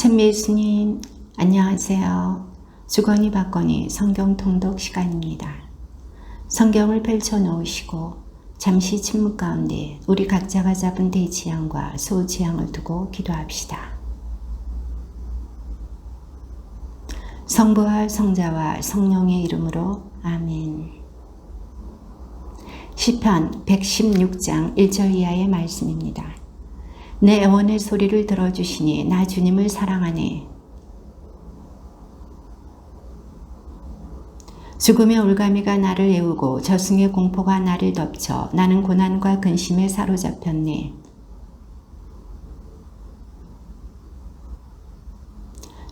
찬미 예수님, 안녕하세요. 주거니 받거니 성경 통독 시간입니다. 성경을 펼쳐 놓으시고 잠시 침묵 가운데 우리 각자가 잡은 대지향과 소지향을 두고 기도합시다. 성부와 성자와 성령의 이름으로 아멘. 시편 116장 1절 이하의 말씀입니다. 내 애원의 소리를 들어주시니 나 주님을 사랑하네. 죽음의 올가미가 나를 애우고 저승의 공포가 나를 덮쳐 나는 고난과 근심에 사로잡혔네.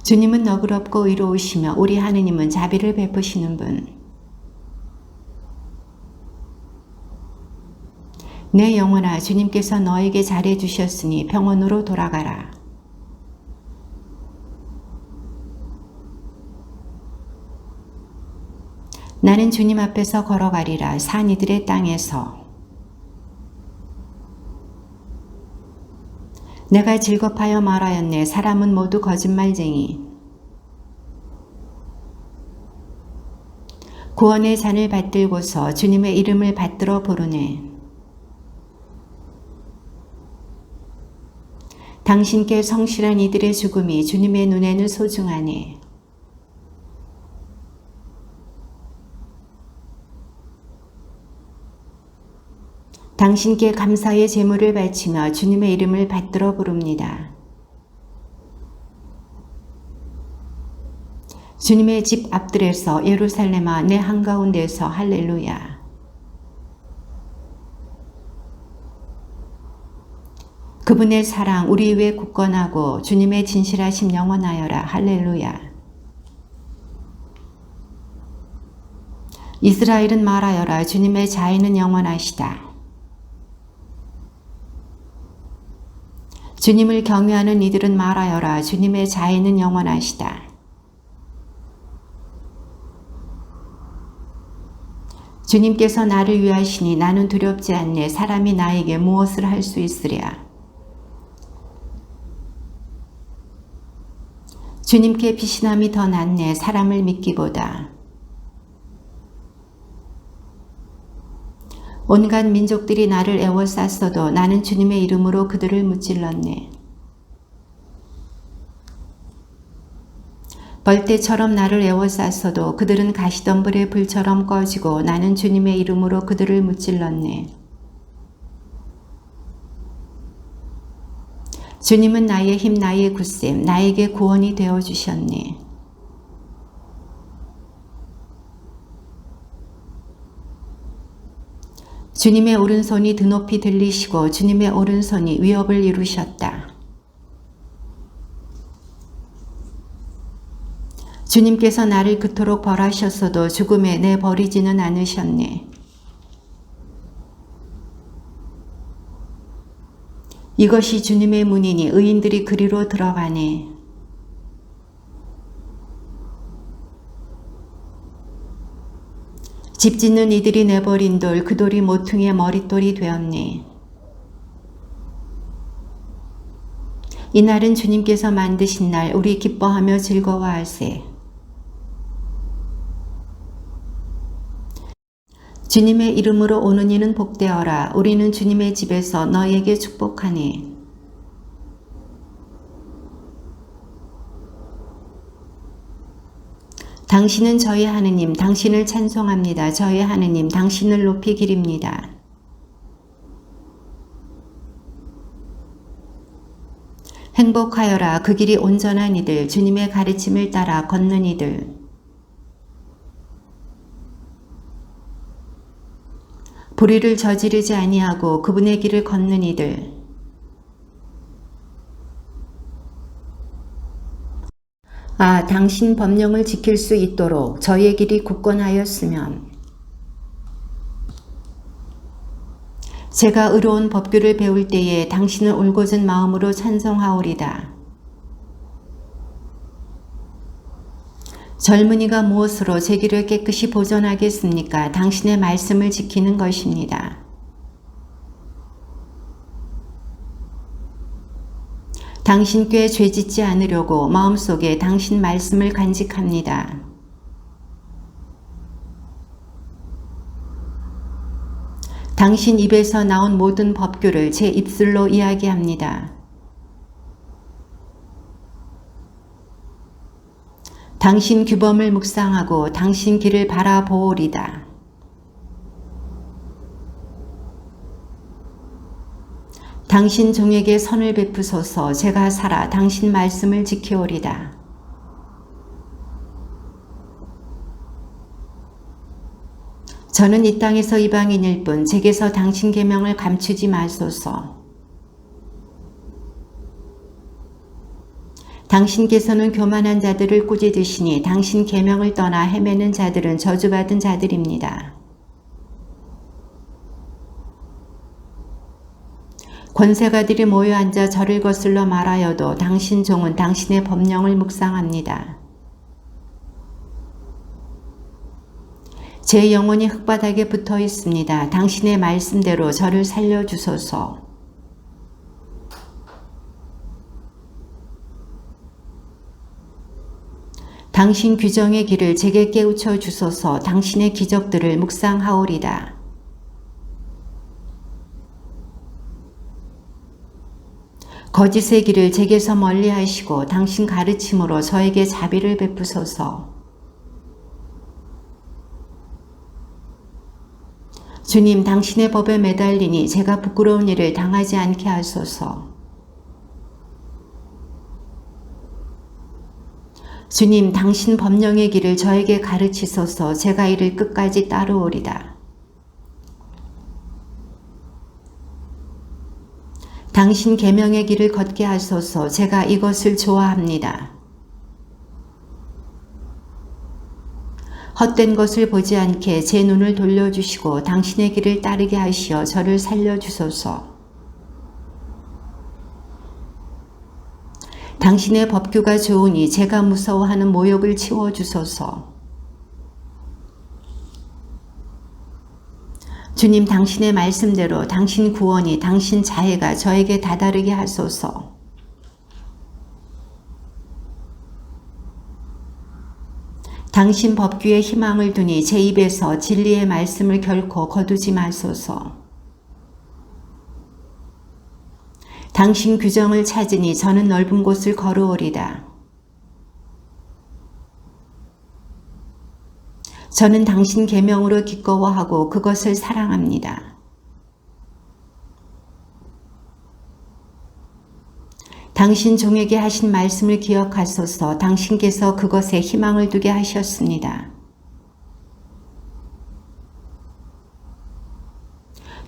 주님은 너그럽고 의로우시며 우리 하느님은 자비를 베푸시는 분. 내 영혼아, 주님께서 너에게 잘해 주셨으니 평온으로 돌아가라. 나는 주님 앞에서 걸어가리라. 산 이들의 땅에서 내가 즐겁하여 말하였네. 사람은 모두 거짓말쟁이. 구원의 잔을 받들고서 주님의 이름을 받들어 부르네. 당신께 성실한 이들의 죽음이 주님의 눈에는 소중하네. 당신께 감사의 제물을 바치며 주님의 이름을 받들어 부릅니다. 주님의 집 앞들에서 예루살렘아 내 한가운데서 할렐루야. 그분의 사랑 우리 위에 굳건하고 주님의 진실하심 영원하여라. 할렐루야. 이스라엘은 말하여라. 주님의 자애는 영원하시다. 주님을 경외하는 이들은 말하여라. 주님의 자애는 영원하시다. 주님께서 나를 위하시니 나는 두렵지 않네. 사람이 나에게 무엇을 할 수 있으랴. 주님께 피신함이 더 낫네. 사람을 믿기보다. 온갖 민족들이 나를 애워쌌어도 나는 주님의 이름으로 그들을 무찔렀네. 벌떼처럼 나를 애워쌌어도 그들은 가시덤불의 불처럼 꺼지고 나는 주님의 이름으로 그들을 무찔렀네. 주님은 나의 힘, 나의 굳셈, 나에게 구원이 되어주셨네. 주님의 오른손이 드높이 들리시고 주님의 오른손이 위협을 이루셨다. 주님께서 나를 그토록 벌하셨어도 죽음에 내버리지는 않으셨네. 이것이 주님의 문이니 의인들이 그리로 들어가네. 집 짓는 이들이 내버린 돌, 그 돌이 모퉁이의 머릿돌이 되었네. 이날은 주님께서 만드신 날, 우리 기뻐하며 즐거워하세. 주님의 이름으로 오는 이는 복되어라. 우리는 주님의 집에서 너에게 축복하네. 당신은 저의 하느님, 당신을 찬송합니다. 저의 하느님, 당신을 높이 기립니다. 행복하여라. 그 길이 온전한 이들, 주님의 가르침을 따라 걷는 이들. 불의를 저지르지 아니하고 그분의 길을 걷는 이들. 아, 당신 법령을 지킬 수 있도록 저의 길이 굳건하였으면 제가 의로운 법규를 배울 때에 당신을 울고전 마음으로 찬송하오리다. 젊은이가 무엇으로 제 길을 깨끗이 보존하겠습니까? 당신의 말씀을 지키는 것입니다. 당신 꾀 죄짓지 않으려고 마음속에 당신 말씀을 간직합니다. 당신 입에서 나온 모든 법규를 제 입술로 이야기합니다. 당신 규범을 묵상하고 당신 길을 바라보오리다. 당신 종에게 선을 베푸소서. 제가 살아 당신 말씀을 지키오리다. 저는 이 땅에서 이방인일 뿐 제게서 당신 계명을 감추지 마소서. 당신께서는 교만한 자들을 꾸짖으시니 당신 계명을 떠나 헤매는 자들은 저주받은 자들입니다. 권세가들이 모여 앉아 저를 거슬러 말하여도 당신 종은 당신의 법령을 묵상합니다. 제 영혼이 흙바닥에 붙어 있습니다. 당신의 말씀대로 저를 살려주소서. 당신 규정의 길을 제게 깨우쳐 주소서. 당신의 기적들을 묵상하오리다. 거짓의 길을 제게서 멀리 하시고 당신 가르침으로 저에게 자비를 베푸소서. 주님, 당신의 법에 매달리니 제가 부끄러운 일을 당하지 않게 하소서. 주님, 당신 법령의 길을 저에게 가르치소서. 제가 이를 끝까지 따르오리다. 당신 계명의 길을 걷게 하소서. 제가 이것을 좋아합니다. 헛된 것을 보지 않게 제 눈을 돌려주시고 당신의 길을 따르게 하시어 저를 살려주소서. 당신의 법규가 좋으니 제가 무서워하는 모욕을 치워주소서. 주님, 당신의 말씀대로 당신 구원이 당신 자애가 저에게 다다르게 하소서. 당신 법규에 희망을 두니 제 입에서 진리의 말씀을 결코 거두지 마소서. 당신 규정을 찾으니 저는 넓은 곳을 걸어오리다. 저는 당신 계명으로 기꺼워하고 그것을 사랑합니다. 당신 종에게 하신 말씀을 기억하소서. 당신께서 그것에 희망을 두게 하셨습니다.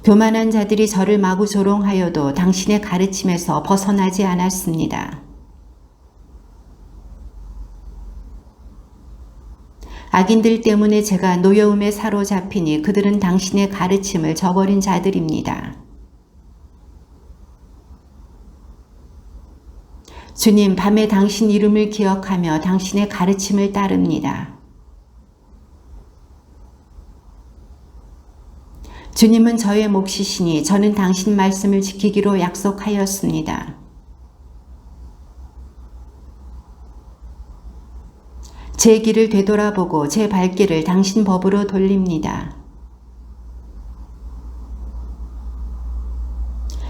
교만한 자들이 저를 마구 조롱하여도 당신의 가르침에서 벗어나지 않았습니다. 악인들 때문에 제가 노여움에 사로잡히니 그들은 당신의 가르침을 저버린 자들입니다. 주님, 밤에 당신 이름을 기억하며 당신의 가르침을 따릅니다. 주님은 저의 몫이시니 저는 당신 말씀을 지키기로 약속하였습니다. 제 길을 되돌아보고 제 발길을 당신 법으로 돌립니다.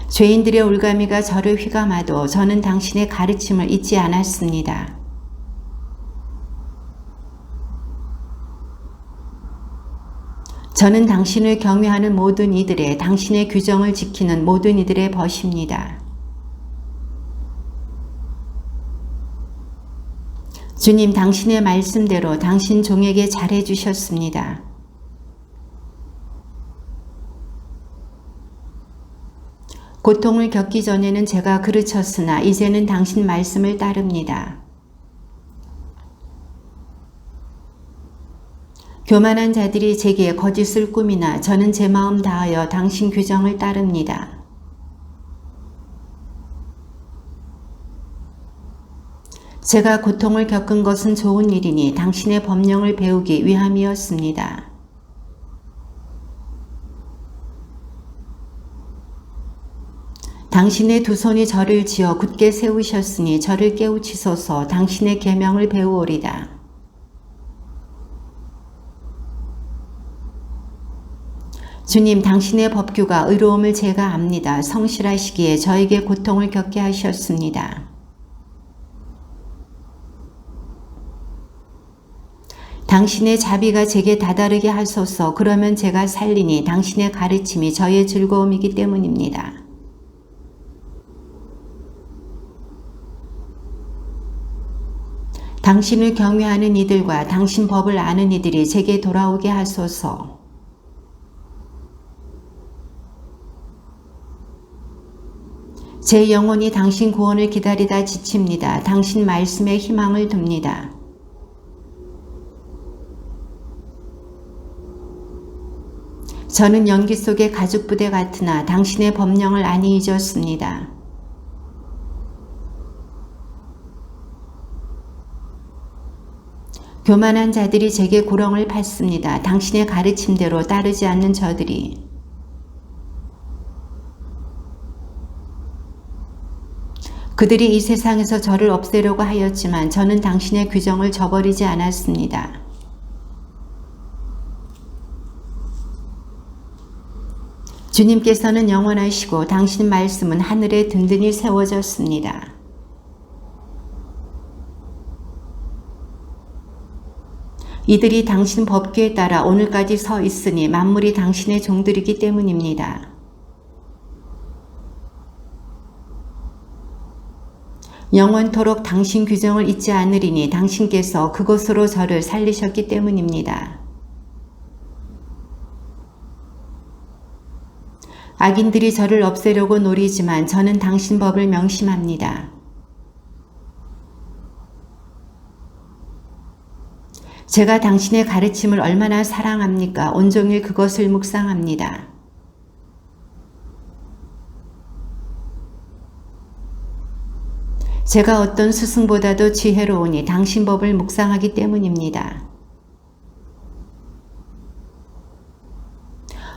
죄인들의 올가미가 저를 휘감아도 저는 당신의 가르침을 잊지 않았습니다. 저는 당신을 경외하는 모든 이들의 당신의 규정을 지키는 모든 이들의 벗입니다. 주님, 당신의 말씀대로 당신 종에게 잘해 주셨습니다. 고통을 겪기 전에는 제가 그르쳤으나 이제는 당신 말씀을 따릅니다. 교만한 자들이 제게 거짓을 꾸미나 저는 제 마음 다하여 당신 규정을 따릅니다. 제가 고통을 겪은 것은 좋은 일이니 당신의 법령을 배우기 위함이었습니다. 당신의 두 손이 저를 지어 굳게 세우셨으니 저를 깨우치소서. 당신의 계명을 배우오리다. 주님, 당신의 법규가 의로움을 제가 압니다. 성실하시기에 저에게 고통을 겪게 하셨습니다. 당신의 자비가 제게 다다르게 하소서. 그러면 제가 살리니 당신의 가르침이 저의 즐거움이기 때문입니다. 당신을 경외하는 이들과 당신 법을 아는 이들이 제게 돌아오게 하소서. 제 영혼이 당신 구원을 기다리다 지칩니다. 당신 말씀에 희망을 둡니다. 저는 연기 속의 가죽부대 같으나 당신의 법령을 안이 잊었습니다. 교만한 자들이 제게 고렁을 팠습니다. 당신의 가르침대로 따르지 않는 저들이. 그들이 이 세상에서 저를 없애려고 하였지만 저는 당신의 규정을 저버리지 않았습니다. 주님께서는 영원하시고 당신 말씀은 하늘에 든든히 세워졌습니다. 이들이 당신 법규에 따라 오늘까지 서 있으니 만물이 당신의 종들이기 때문입니다. 영원토록 당신 규정을 잊지 않으리니 당신께서 그것으로 저를 살리셨기 때문입니다. 악인들이 저를 없애려고 노리지만 저는 당신 법을 명심합니다. 제가 당신의 가르침을 얼마나 사랑합니까? 온종일 그것을 묵상합니다. 제가 어떤 스승보다도 지혜로우니 당신 법을 묵상하기 때문입니다.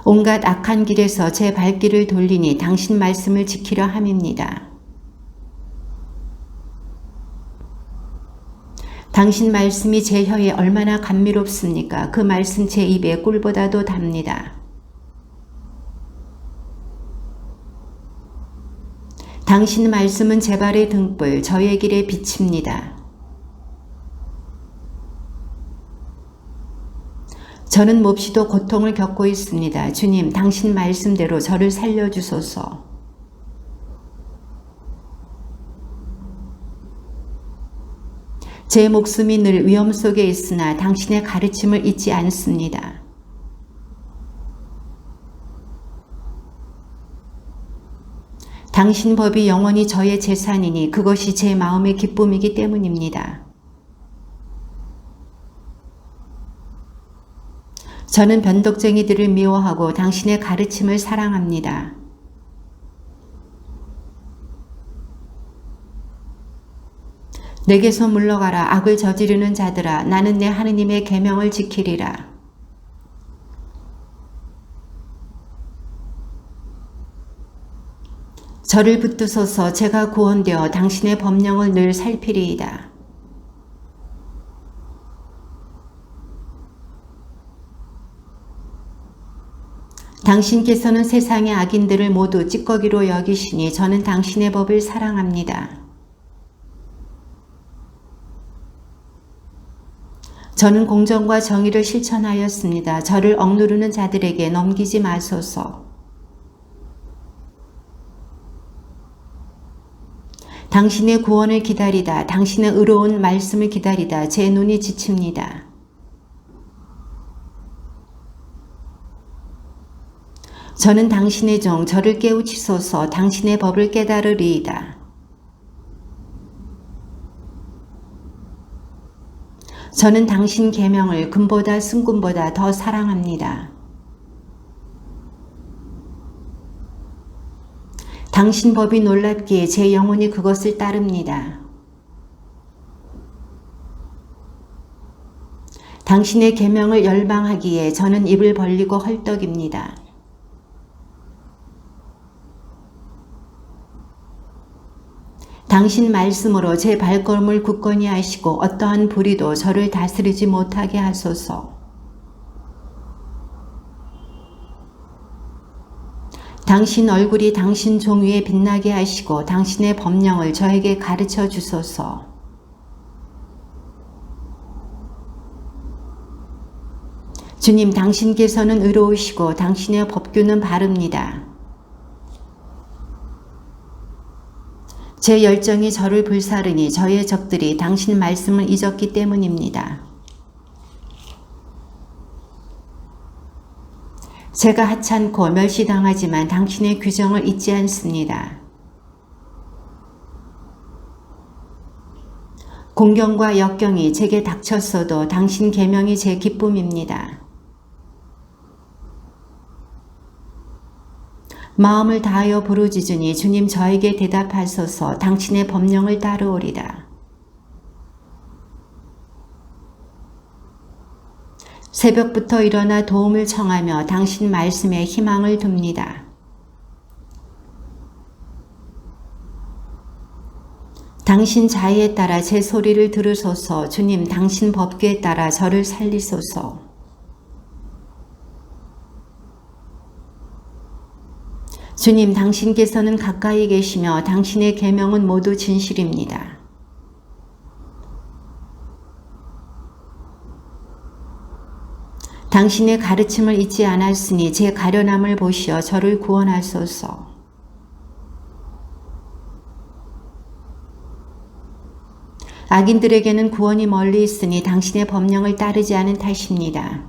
온갖 악한 길에서 제 발길을 돌리니 당신 말씀을 지키려 함입니다. 당신 말씀이 제 혀에 얼마나 감미롭습니까? 그 말씀 제 입에 꿀보다도 답니다. 당신 말씀은 제 발의 등불, 저의 길에 빛입니다. 저는 몹시도 고통을 겪고 있습니다. 주님, 당신 말씀대로 저를 살려주소서. 제 목숨이 늘 위험 속에 있으나 당신의 가르침을 잊지 않습니다. 당신 법이 영원히 저의 재산이니 그것이 제 마음의 기쁨이기 때문입니다. 저는 변덕쟁이들을 미워하고 당신의 가르침을 사랑합니다. 내게서 물러가라. 악을 저지르는 자들아, 나는 내 하느님의 계명을 지키리라. 저를 붙드소서. 제가 구원되어 당신의 법령을 늘 살피리이다. 당신께서는 세상의 악인들을 모두 찌꺼기로 여기시니 저는 당신의 법을 사랑합니다. 저는 공정과 정의를 실천하였습니다. 저를 억누르는 자들에게 넘기지 마소서. 당신의 구원을 기다리다, 당신의 의로운 말씀을 기다리다 제 눈이 지칩니다. 저는 당신의 종, 저를 깨우치소서. 당신의 법을 깨달으리이다. 저는 당신 계명을 금보다 승금보다 더 사랑합니다. 당신 법이 놀랍기에 제 영혼이 그것을 따릅니다. 당신의 계명을 열망하기에 저는 입을 벌리고 헐떡입니다. 당신 말씀으로 제 발걸음을 굳건히 하시고 어떠한 불의도 저를 다스리지 못하게 하소서. 당신 얼굴이 당신 종 위에 빛나게 하시고 당신의 법령을 저에게 가르쳐 주소서. 주님, 당신께서는 의로우시고 당신의 법규는 바릅니다. 제 열정이 저를 불사르니 저의 적들이 당신 말씀을 잊었기 때문입니다. 제가 하찮고 멸시당하지만 당신의 규정을 잊지 않습니다. 공경과 역경이 제게 닥쳤어도 당신 계명이 제 기쁨입니다. 마음을 다하여 부르짖으니 주님 저에게 대답하소서. 당신의 법령을 따르오리다. 새벽부터 일어나 도움을 청하며 당신 말씀에 희망을 둡니다. 당신 자의에 따라 제 소리를 들으소서. 주님, 당신 법규에 따라 저를 살리소서. 주님, 당신께서는 가까이 계시며 당신의 계명은 모두 진실입니다. 당신의 가르침을 잊지 않았으니 제 가련함을 보시어 저를 구원하소서. 악인들에게는 구원이 멀리 있으니 당신의 법령을 따르지 않은 탓입니다.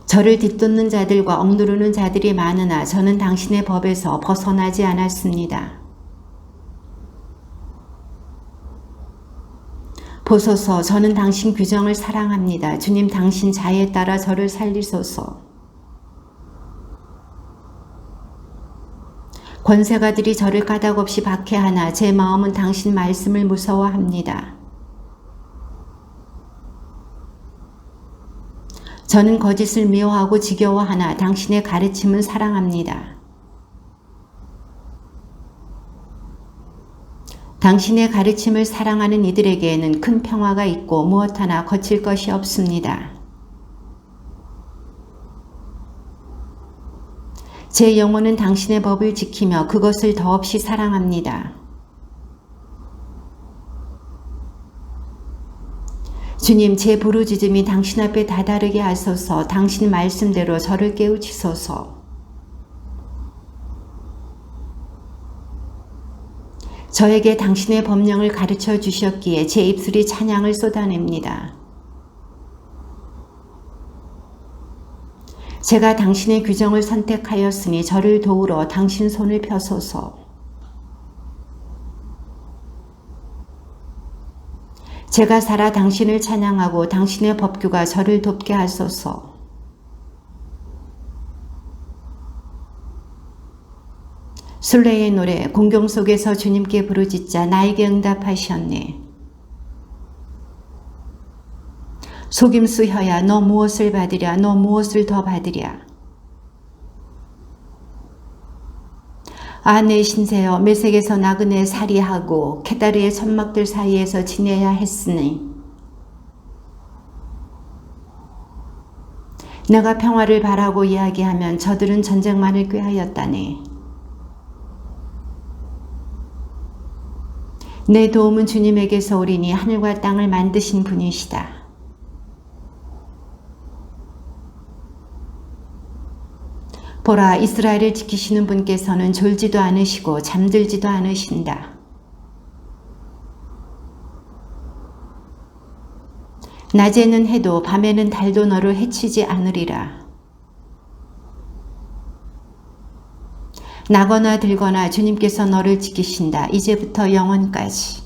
저를 뒤쫓는 자들과 억누르는 자들이 많으나 저는 당신의 법에서 벗어나지 않았습니다. 보소서, 저는 당신 규정을 사랑합니다. 주님, 당신 자의에 따라 저를 살리소서. 권세가들이 저를 까닭없이 박해하나 제 마음은 당신 말씀을 무서워합니다. 저는 거짓을 미워하고 지겨워하나 당신의 가르침은 사랑합니다. 당신의 가르침을 사랑하는 이들에게는 큰 평화가 있고 무엇 하나 거칠 것이 없습니다. 제 영혼은 당신의 법을 지키며 그것을 더없이 사랑합니다. 주님, 제 부르짖음이 당신 앞에 다다르게 하소서. 당신 말씀대로 저를 깨우치소서. 저에게 당신의 법령을 가르쳐 주셨기에 제 입술이 찬양을 쏟아냅니다. 제가 당신의 규정을 선택하였으니 저를 도우러 당신 손을 펴소서. 제가 살아 당신을 찬양하고 당신의 법규가 저를 돕게 하소서. 순례의 노래, 공경 속에서 주님께 부르짖자 나에게 응답하셨네. 속임수 혀야 너 무엇을 받으랴, 너 무엇을 더 받으랴. 아, 내 신세여, 메색에서 나그네 살이하고 케다르의 천막들 사이에서 지내야 했으니 내가 평화를 바라고 이야기하면 저들은 전쟁만을 꾀하였다네. 내 도움은 주님에게서 오리니 하늘과 땅을 만드신 분이시다. 보라, 이스라엘을 지키시는 분께서는 졸지도 않으시고 잠들지도 않으신다. 낮에는 해도 밤에는 달도 너를 해치지 않으리라. 나거나 들거나 주님께서 너를 지키신다. 이제부터 영원까지.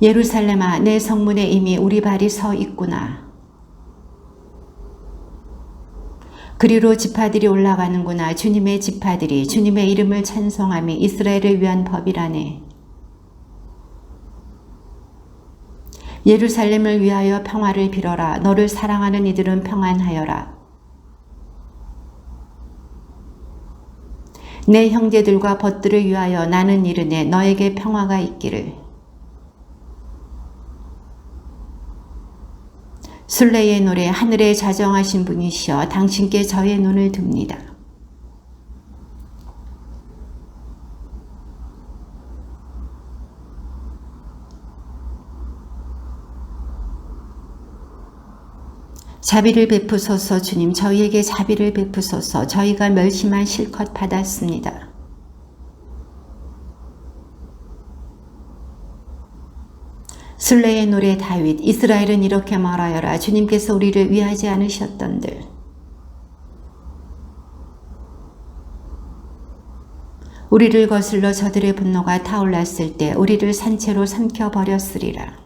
예루살렘아, 내 성문에 이미 우리 발이 서 있구나. 그리로 지파들이 올라가는구나. 주님의 지파들이 주님의 이름을 찬송함이 이스라엘을 위한 법이라네. 예루살렘을 위하여 평화를 빌어라. 너를 사랑하는 이들은 평안하여라. 내 형제들과 벗들을 위하여 나는 이르네 너에게 평화가 있기를. 순례의 노래. 하늘에 자정하신 분이시여 당신께 저의 눈을 듭니다. 자비를 베푸소서. 주님 저희에게 자비를 베푸소서. 저희가 멸시만 실컷 받았습니다. 순례의 노래. 다윗. 이스라엘은 이렇게 말하여라. 주님께서 우리를 위하지 않으셨던들. 우리를 거슬러 저들의 분노가 타올랐을 때 우리를 산채로 삼켜버렸으리라.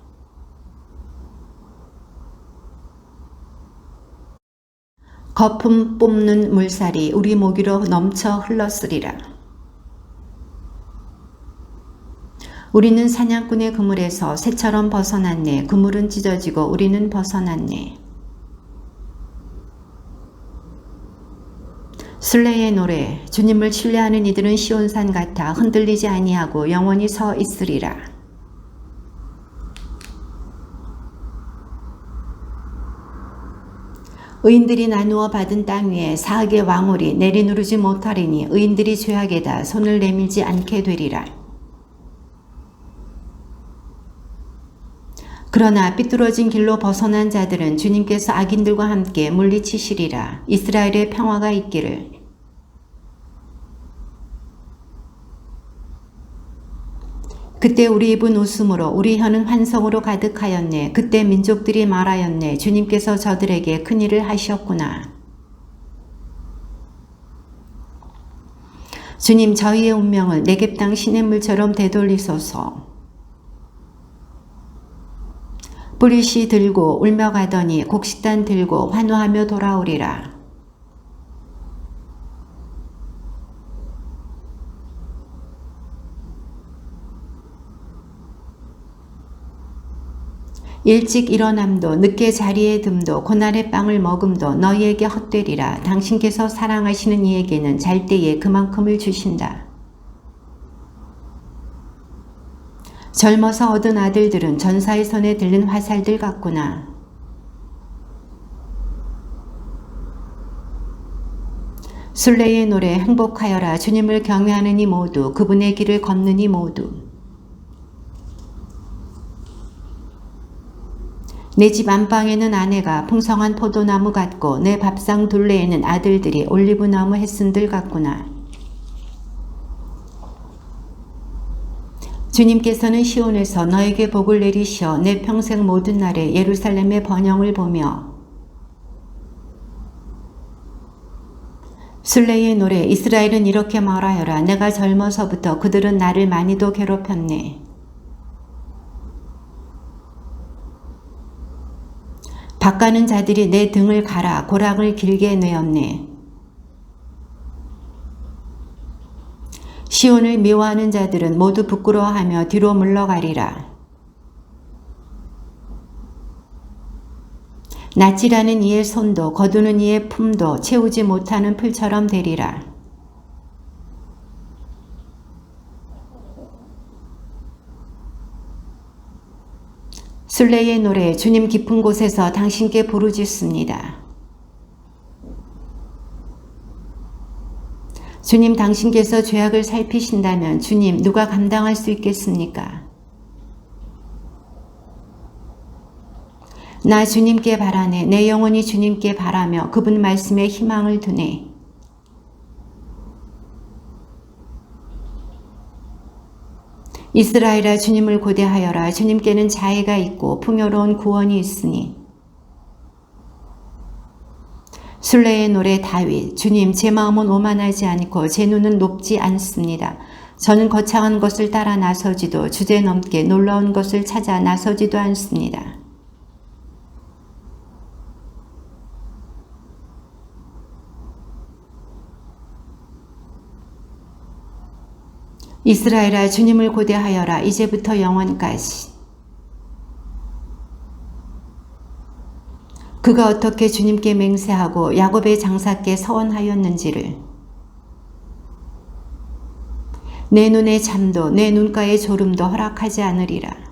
거품 뿜는 물살이 우리 목위로 넘쳐 흘렀으리라. 우리는 사냥꾼의 그물에서 새처럼 벗어났네. 그물은 찢어지고 우리는 벗어났네. 순례의 노래. 주님을 신뢰하는 이들은 시온산 같아 흔들리지 아니하고 영원히 서 있으리라. 의인들이 나누어 받은 땅 위에 사악의 왕울이 내리누르지 못하리니 의인들이 죄악에다 손을 내밀지 않게 되리라. 그러나 삐뚤어진 길로 벗어난 자들은 주님께서 악인들과 함께 물리치시리라. 이스라엘의 평화가 있기를. 그때 우리 입은 웃음으로 우리 혀는 환성으로 가득하였네. 그때 민족들이 말하였네. 주님께서 저들에게 큰일을 하셨구나. 주님 저희의 운명을 네겝 땅 시냇물처럼 되돌리소서. 뿌리씨 들고 울며 가더니 곡식단 들고 환호하며 돌아오리라. 일찍 일어남도 늦게 자리에 듦도 고난의 빵을 먹음도 너희에게 헛되리라. 당신께서 사랑하시는 이에게는 잘 때에 그만큼을 주신다. 젊어서 얻은 아들들은 전사의 손에 들린 화살들 같구나. 순례의 노래. 행복하여라. 주님을 경외하는 이 모두 그분의 길을 걷는 이 모두. 내 집 안방에는 아내가 풍성한 포도나무 같고 내 밥상 둘레에는 아들들이 올리브나무 햇순들 같구나. 주님께서는 시온에서 너에게 복을 내리시어 내 평생 모든 날에 예루살렘의 번영을 보며. 순례의 노래. 이스라엘은 이렇게 말하여라. 내가 젊어서부터 그들은 나를 많이도 괴롭혔네. 바가는 자들이 내 등을 갈아 고락을 길게 내었네. 시온을 미워하는 자들은 모두 부끄러워하며 뒤로 물러가리라. 낯질하는 이의 손도 거두는 이의 품도 채우지 못하는 풀처럼 되리라. 순례의 노래. 주님 깊은 곳에서 당신께 부르짖습니다. 주님 당신께서 죄악을 살피신다면 주님 누가 감당할 수 있겠습니까? 나 주님께 바라네. 내 영혼이 주님께 바라며 그분 말씀에 희망을 두네. 이스라엘아 주님을 고대하여라. 주님께는 자애가 있고 풍요로운 구원이 있으니. 순례의 노래. 다윗. 주님 제 마음은 오만하지 않고 제 눈은 높지 않습니다. 저는 거창한 것을 따라 나서지도 주제넘게 놀라운 것을 찾아 나서지도 않습니다. 이스라엘아 주님을 고대하여라. 이제부터 영원까지. 그가 어떻게 주님께 맹세하고 야곱의 장사께 서원하였는지를. 내 눈의 잠도 내 눈가의 졸음도 허락하지 않으리라.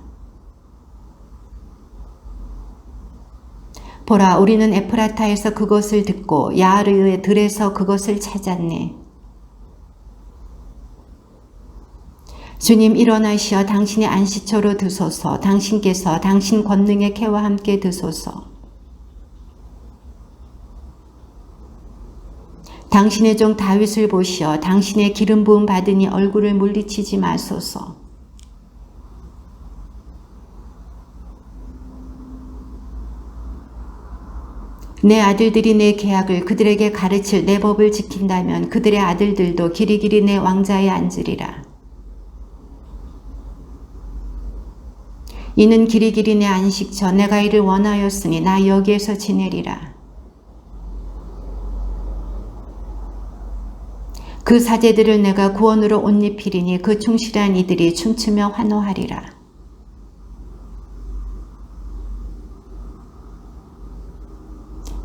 보라, 우리는 에프라타에서 그것을 듣고 야르의 들에서 그것을 찾았네. 주님, 일어나시어 당신의 안식처로 드소서. 당신께서 당신 권능의 캐와 함께 드소서. 당신의 종 다윗을 보시어 당신의 기름 부음 받으니 얼굴을 물리치지 마소서. 내 아들들이 내 계약을 그들에게 가르칠 내 법을 지킨다면 그들의 아들들도 길이길이 내 왕자에 앉으리라. 이는 길이길이 내 안식처 내가 이를 원하였으니 나 여기에서 지내리라. 그 사제들을 내가 구원으로 옷 입히리니 그 충실한 이들이 춤추며 환호하리라.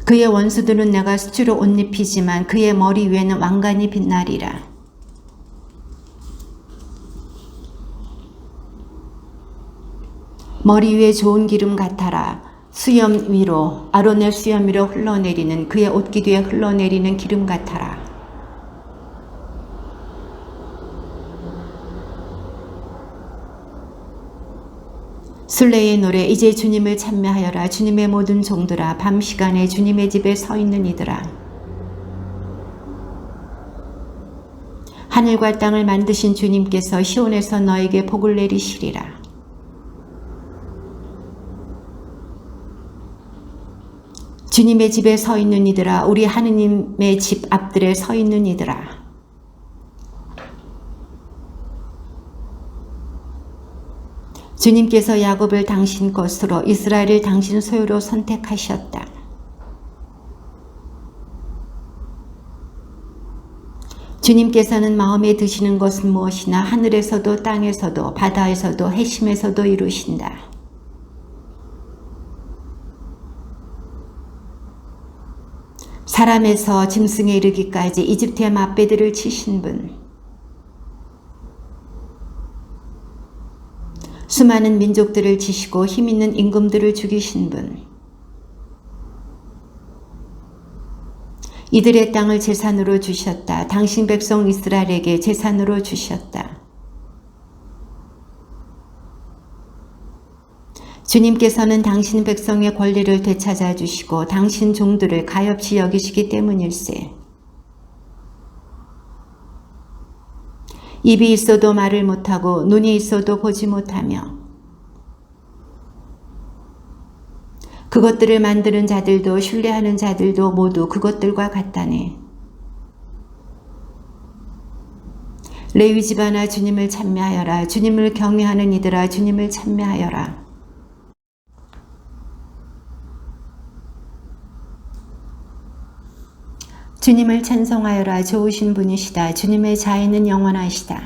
그의 원수들은 내가 수치로 옷 입히지만 그의 머리 위에는 왕관이 빛나리라. 머리 위에 좋은 기름 같아라. 수염 위로 아론의 수염 위로 흘러내리는 그의 옷깃 위에 흘러내리는 기름 같아라. 순례의 노래. 이제 주님을 찬미하여라. 주님의 모든 종들아, 밤 시간에 주님의 집에 서 있는 이들아. 하늘과 땅을 만드신 주님께서 시온에서 너에게 복을 내리시리라. 주님의 집에 서 있는 이들아, 우리 하느님의 집 앞들에 서 있는 이들아. 주님께서 야곱을 당신 것으로 이스라엘을 당신 소유로 선택하셨다. 주님께서는 마음에 드시는 것은 무엇이나 하늘에서도 땅에서도 바다에서도 해심에서도 이루신다. 사람에서 짐승에 이르기까지 이집트의 맛배들을 치신 분, 수많은 민족들을 치시고 힘있는 임금들을 죽이신 분, 이들의 땅을 제산으로 주셨다. 당신 백성 이스라엘에게 제산으로 주셨다. 주님께서는 당신 백성의 권리를 되찾아 주시고 당신 종들을 가엾이 여기시기 때문일세. 입이 있어도 말을 못하고 눈이 있어도 보지 못하며 그것들을 만드는 자들도 신뢰하는 자들도 모두 그것들과 같다네. 레위 집안아, 주님을 찬미하여라. 주님을 경외하는 이들아, 주님을 찬미하여라. 주님을 찬송하여라. 좋으신 분이시다. 주님의 자애는 영원하시다.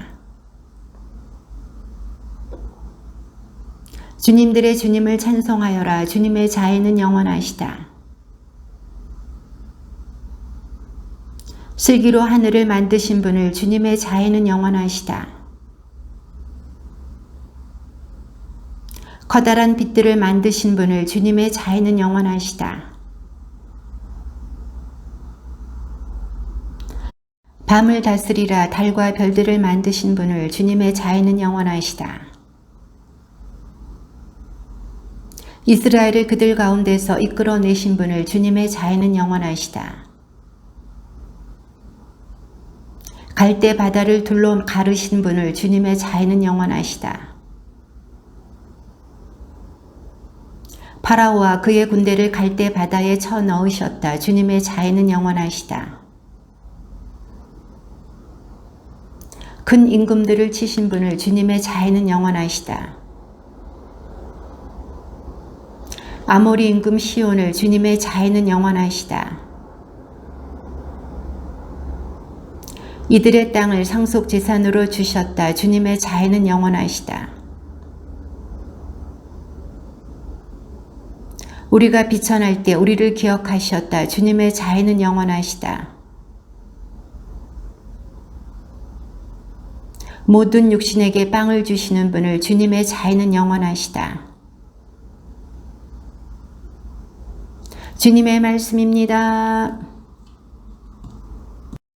주님들의 주님을 찬송하여라. 주님의 자애는 영원하시다. 슬기로 하늘을 만드신 분을 주님의 자애는 영원하시다. 커다란 빛들을 만드신 분을 주님의 자애는 영원하시다. 밤을 다스리라. 달과 별들을 만드신 분을 주님의 자애는 영원하시다. 이스라엘을 그들 가운데서 이끌어내신 분을 주님의 자애는 영원하시다. 갈대 바다를 둘러 가르신 분을 주님의 자애는 영원하시다. 파라오와 그의 군대를 갈대 바다에 쳐 넣으셨다. 주님의 자애는 영원하시다. 큰 임금들을 치신 분을 주님의 자애는 영원하시다. 아모리 임금 시온을 주님의 자애는 영원하시다. 이들의 땅을 상속 재산으로 주셨다. 주님의 자애는 영원하시다. 우리가 비천할 때 우리를 기억하셨다. 주님의 자애는 영원하시다. 모든 육신에게 빵을 주시는 분을 주님의 자애는 영원하시다. 주님의 말씀입니다.